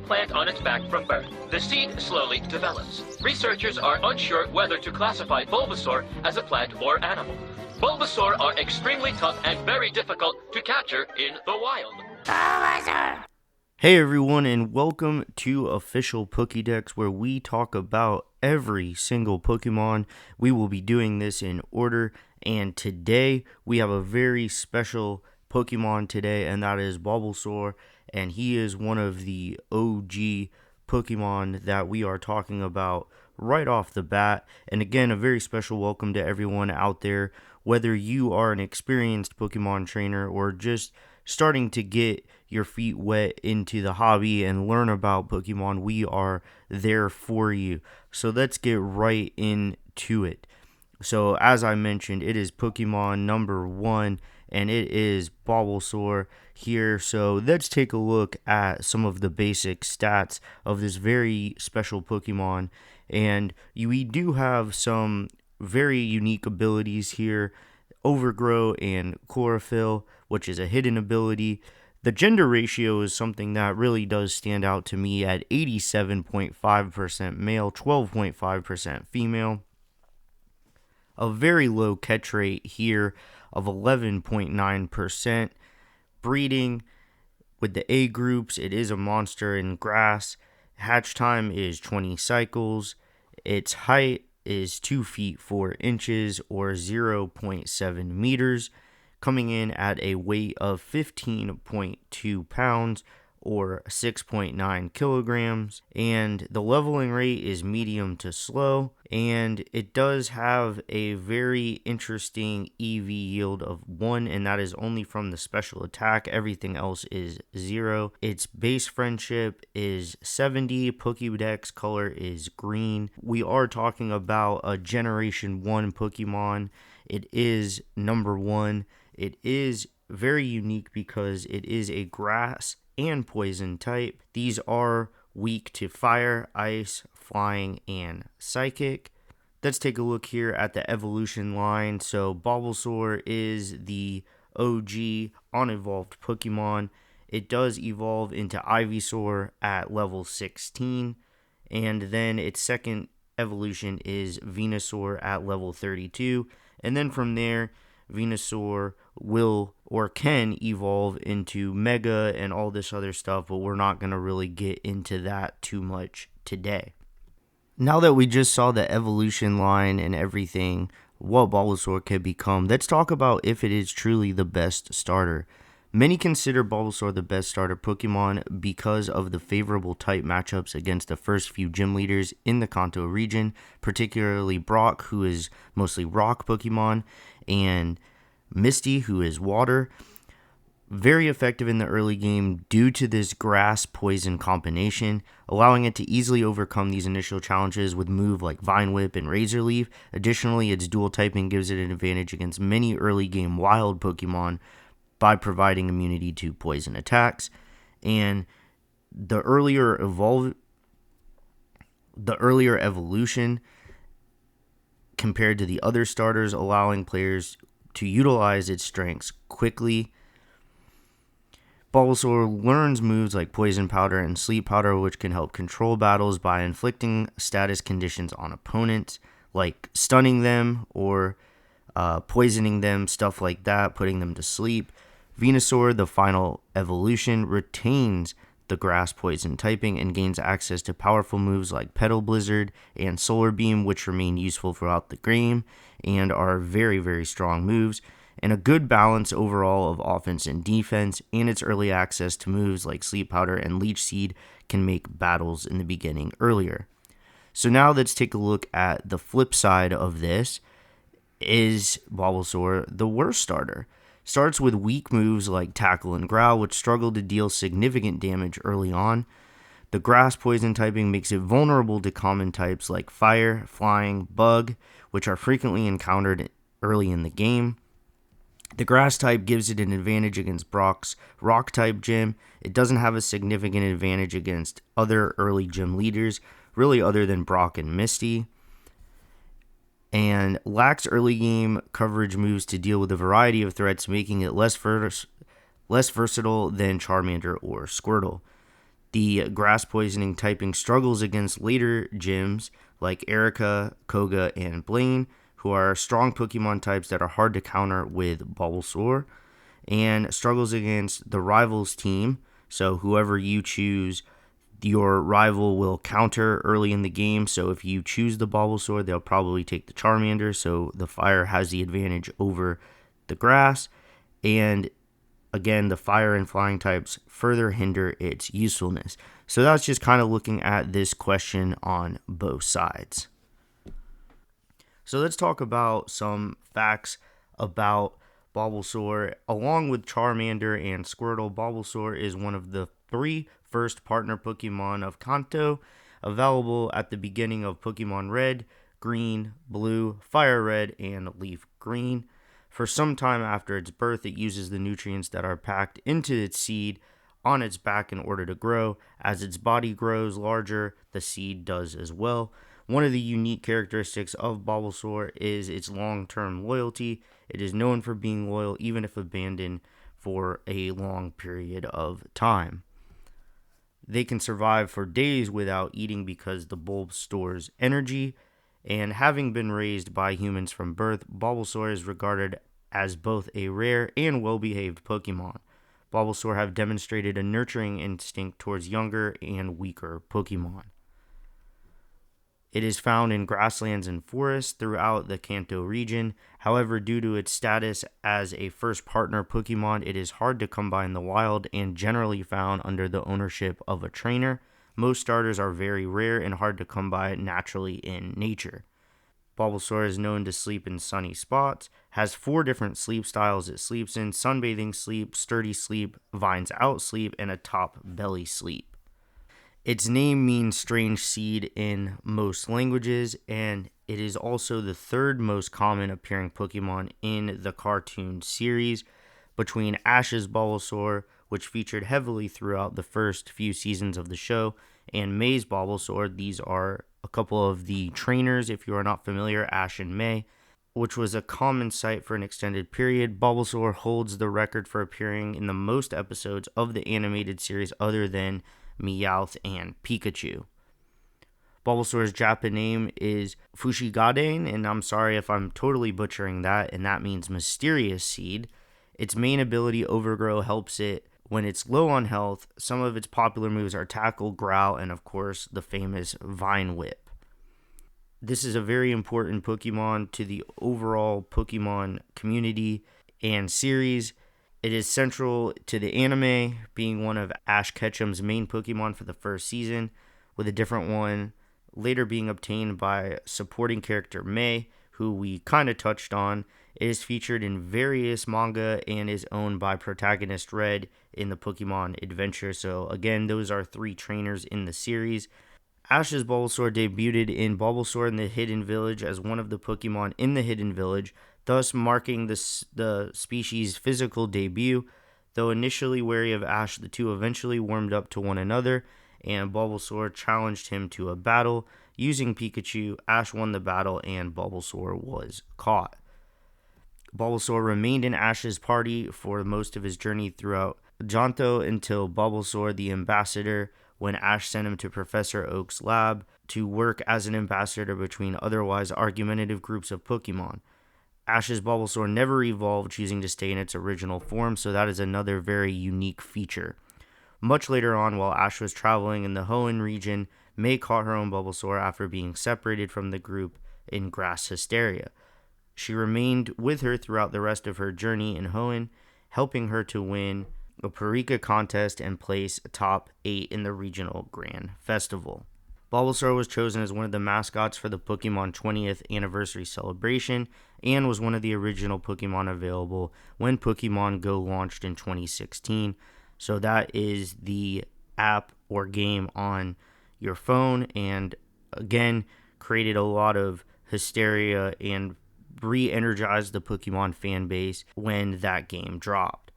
plant on its back from birth. The seed slowly develops. Researchers are unsure whether to classify Bulbasaur as a plant or animal. Bulbasaur are extremely tough and very difficult to capture in the wild. Bulbasaur! Hey everyone, and welcome to Official Pokedex, where we talk about every single Pokemon. We will be doing this in order, and today we have a very special Pokemon today, and that is Bulbasaur, and he is one of the OG Pokemon that we are talking about right off the bat. And again, a very special welcome to everyone out there, whether you are an experienced Pokemon trainer or just starting to get your feet wet into the hobby and learn about Pokemon. We are there for you. So let's get right into it. So as I mentioned, it is Pokemon number 1, and it is Bulbasaur here. So let's take a look at some of the basic stats of this very special Pokemon. And we do have some very unique abilities here: Overgrow and Chlorophyll, which is a hidden ability. The gender ratio is something that really does stand out to me at 87.5% male, 12.5% female. A very low catch rate here of 11.9%. Breeding with the A groups, it is a monster in grass. Hatch time is 20 cycles. Its height is 2 feet 4 inches or 0.7 meters, coming in at a weight of 15.2 pounds or 6.9 kilograms, and the leveling rate is medium to slow, and it does have a very interesting EV yield of 1, and that is only from the special attack. Everything else is 0. Its base friendship is 70. Pokedex color is green. We are talking about a Generation 1 Pokemon. It is number 1. It is very unique because it is a grass and poison type. These are weak to fire, ice, flying, and psychic. Let's take a look here at the evolution line. So Bulbasaur is the OG unevolved Pokemon. It does evolve into Ivysaur at level 16, and then its second evolution is Venusaur at level 32, and then from there Venusaur will or can evolve into Mega and all this other stuff, but we're not going to really get into that too much today. Now that we just saw the evolution line and everything, what Bulbasaur can become, let's talk about if it is truly the best starter. Many consider Bulbasaur the best starter Pokemon because of the favorable type matchups against the first few gym leaders in the Kanto region, particularly Brock, who is mostly rock Pokemon, and Misty, who is water. Very effective in the early game due to this grass-poison combination, allowing it to easily overcome these initial challenges with moves like Vine Whip and Razor Leaf. Additionally, its dual typing gives it an advantage against many early game wild Pokemon by providing immunity to poison attacks. And the earlier evolution compared to the other starters, allowing players to utilize its strengths quickly. Bulbasaur learns moves like Poison Powder and Sleep Powder, which can help control battles by inflicting status conditions on opponents, like stunning them or poisoning them, stuff like that, putting them to sleep. Venusaur, the final evolution, retains the grass poison typing and gains access to powerful moves like Petal Blizzard and Solar Beam, which remain useful throughout the game and are very, very strong moves, and a good balance overall of offense and defense, and its early access to moves like Sleep Powder and Leech Seed can make battles in the beginning earlier. So now let's take a look at the flip side of this. Is Bulbasaur the worst starter? Starts with weak moves like Tackle and Growl, which struggle to deal significant damage early on. The grass poison typing makes it vulnerable to common types like Fire, Flying, Bug, which are frequently encountered early in the game. The grass type gives it an advantage against Brock's rock type gym. It doesn't have a significant advantage against other early gym leaders, really other than Brock and Misty. And lacks early game coverage moves to deal with a variety of threats, making it less versatile than Charmander or Squirtle. The grass poisoning typing struggles against later gyms like Erica, Koga, and Blaine, who are strong Pokemon types that are hard to counter with Bulbasaur, and struggles against the rivals team. So whoever you choose, your rival will counter early in the game. So if you choose the Bulbasaur, they'll probably take the Charmander. So the fire has the advantage over the grass. And again, the fire and flying types further hinder its usefulness. So that's just kind of looking at this question on both sides. So let's talk about some facts about Bulbasaur. Along with Charmander and Squirtle, Bulbasaur is one of the 3 first partner Pokemon of Kanto, available at the beginning of Pokemon Red, Green, Blue, Fire Red, and Leaf Green. For some time after its birth, it uses the nutrients that are packed into its seed on its back in order to grow. As its body grows larger, the seed does as well. One of the unique characteristics of Bulbasaur is its long-term loyalty. It is known for being loyal even if abandoned for a long period of time. They can survive for days without eating because the bulb stores energy, and having been raised by humans from birth, Bulbasaur is regarded as both a rare and well-behaved Pokemon. Bulbasaur have demonstrated a nurturing instinct towards younger and weaker Pokemon. It is found in grasslands and forests throughout the Kanto region. However, due to its status as a first partner Pokemon, it is hard to come by in the wild and generally found under the ownership of a trainer. Most starters are very rare and hard to come by naturally in nature. Bulbasaur is known to sleep in sunny spots, has 4 different sleep styles it sleeps in: sunbathing sleep, sturdy sleep, vines out sleep, and a top belly sleep. Its name means strange seed in most languages, and it is also the 3rd most common appearing Pokemon in the cartoon series, between Ash's Bulbasaur, which featured heavily throughout the first few seasons of the show, and May's Bulbasaur. These are a couple of the trainers, if you are not familiar, Ash and May, which was a common sight for an extended period. Bulbasaur holds the record for appearing in the most episodes of the animated series other than Meowth and Pikachu. Bulbasaur's Japan name is Fushigaden, and I'm sorry if I'm totally butchering that, and that means mysterious seed. Its main ability, Overgrow, helps it when it's low on health. Some of its popular moves are Tackle, Growl, and of course the famous Vine Whip. This is a very important Pokemon to the overall Pokemon community and series. It is central to the anime, being one of Ash Ketchum's main Pokemon for the first season, with a different one later being obtained by supporting character May, who we kind of touched on. It is featured in various manga and is owned by protagonist Red in the Pokemon Adventure. So again, those are 3 trainers in the series. Ash's Bulbasaur debuted in Bulbasaur in the Hidden Village as one of the Pokemon in the Hidden Village, thus marking the species' physical debut. Though initially wary of Ash, the two eventually warmed up to one another, and Bulbasaur challenged him to a battle. Using Pikachu, Ash won the battle and Bulbasaur was caught. Bulbasaur remained in Ash's party for most of his journey throughout Johto until Bulbasaur the Ambassador, when Ash sent him to Professor Oak's lab to work as an ambassador between otherwise argumentative groups of Pokemon. Ash's Bulbasaur never evolved, choosing to stay in its original form, so that is another very unique feature. Much later on, while Ash was traveling in the Hoenn region, May caught her own Bulbasaur after being separated from the group in grass hysteria. She remained with her throughout the rest of her journey in Hoenn, helping her to win a Parika contest and place top 8 in the regional Grand Festival. Bulbasaur was chosen as one of the mascots for the Pokemon 20th anniversary celebration and was one of the original Pokemon available when Pokemon Go launched in 2016. So that is the app or game on your phone, and again created a lot of hysteria and re-energized the Pokemon fan base when that game dropped.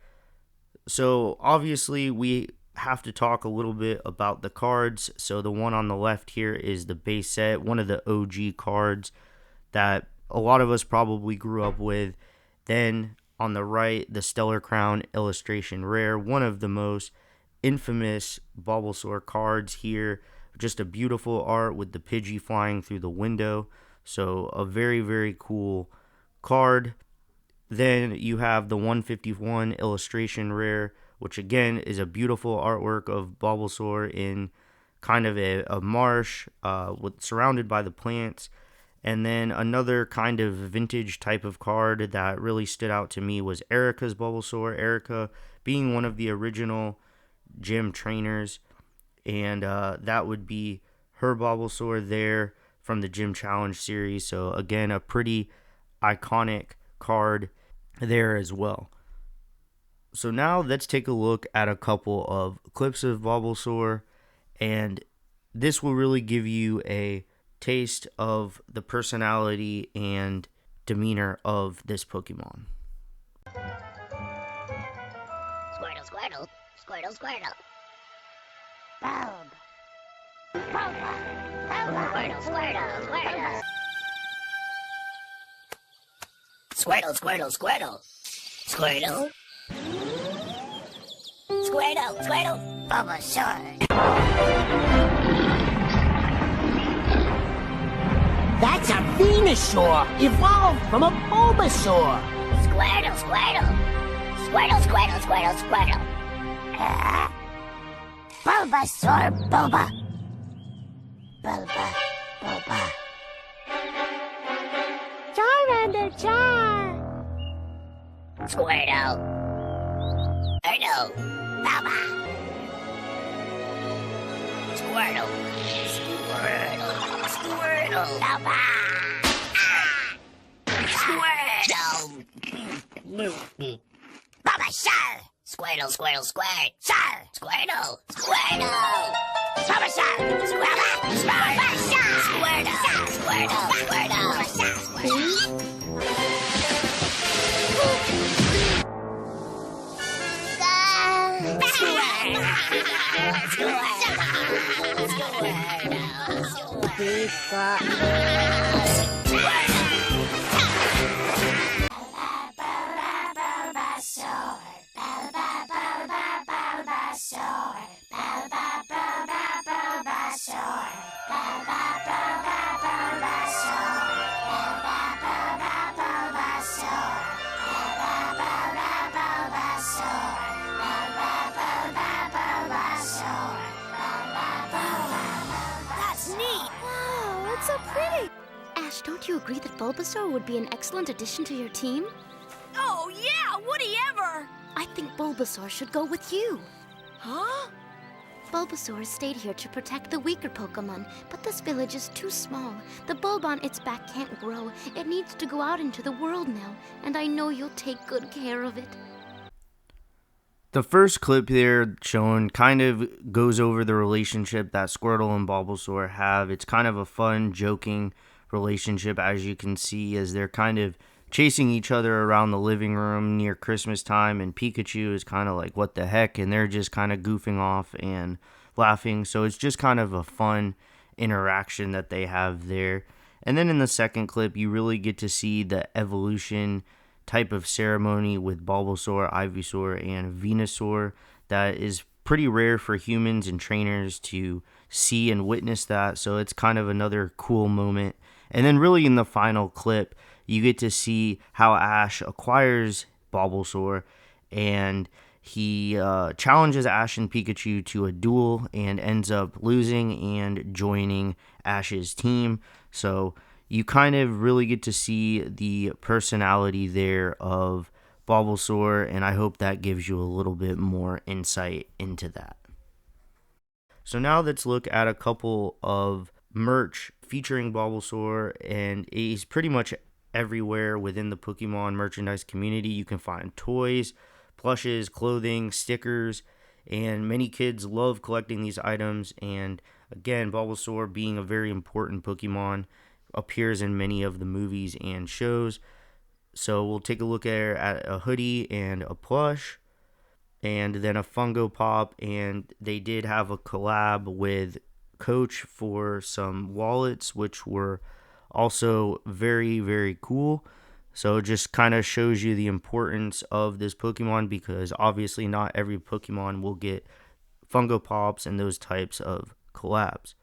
So obviously we have to talk a little bit about the cards. So the one on the left here is the base set, one of the OG cards that a lot of us probably grew up with. Then on the right, the Stellar Crown illustration rare, one of the most infamous Bulbasaur cards here. Just a beautiful art with the Pidgey flying through the window. So a very, very cool card. Then you have the 151 illustration rare, which again is a beautiful artwork of Bulbasaur in kind of a marsh surrounded by the plants. And then another kind of vintage type of card that really stood out to me was Erica's Bulbasaur. Erica being one of the original gym trainers, and that would be her Bulbasaur there from the Gym Challenge series. So again, a pretty iconic card there as well. So now let's take a look at a couple of clips of Bulbasaur, and this will really give you a taste of the personality and demeanor of this Pokemon. Squirtle, Squirtle, Squirtle, Squirtle. Bulb. Bulba. Bulba. Squirtle, Squirtle, Squirtle. Squirtle, Squirtle, Squirtle. Squirtle. Squirtle, Squirtle. Bulbasaur. That's a Venusaur, evolved from a Bulbasaur. Squirtle, Squirtle. Squirtle, Squirtle, Squirtle, Squirtle. Bulbasaur, Bulba. Bulba, Bulba. Charmander, Char. Squirtle. Erdo. Bulba. Squirtle. Squirtle. Squirtle. Bulba. Squirtle. Bulbasaur. Squirtle, Squirtle, Squirt. Sir. Squirtle. Squirtle. Bulbasaur. Squirtle. Bulbasaur. Squirtle. Squirtle. Squirtle. Squirtle. Ash, don't you agree that Bulbasaur would be an excellent addition to your team? Oh, yeah! Would he ever? I think Bulbasaur should go with you. Huh? Bulbasaur stayed here to protect the weaker Pokemon, but this village is too small. The bulb on its back can't grow. It needs to go out into the world now, and I know you'll take good care of it. The first clip there shown kind of goes over the relationship that Squirtle and Bulbasaur have. It's kind of a fun, joking relationship, as you can see, as they're kind of chasing each other around the living room near Christmas time, and Pikachu is kind of like, what the heck, and they're just kind of goofing off and laughing. So it's just kind of a fun interaction that they have there. And then in the second clip, you really get to see the evolution type of ceremony with Bulbasaur, Ivysaur, and Venusaur that is pretty rare for humans and trainers to see and witness that. So it's kind of another cool moment. And then really in the final clip, you get to see how Ash acquires Bulbasaur, and he challenges Ash and Pikachu to a duel and ends up losing and joining Ash's team. So you kind of really get to see the personality there of Bulbasaur, and I hope that gives you a little bit more insight into that. So now let's look at a couple of merch featuring Bulbasaur, and he's pretty much everywhere within the Pokemon merchandise community. You can find toys, plushes, clothing, stickers, and many kids love collecting these items. And again, Bulbasaur being a very important Pokemon appears in many of the movies and shows. So we'll take a look at a hoodie and a plush, and then a Funko Pop, and they did have a collab with Coach for some wallets, which were also very, very cool. So it just kind of shows you the importance of this Pokemon, because obviously not every Pokemon will get Fungo Pops, and those types of collabs.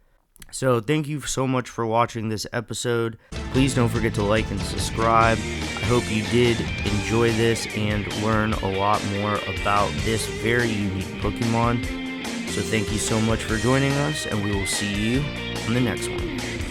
So thank you so much for watching this episode. Please don't forget to like and subscribe. I hope you did enjoy this and learn a lot more about this very unique Pokemon. So thank you so much for joining us, and we will see you on the next one.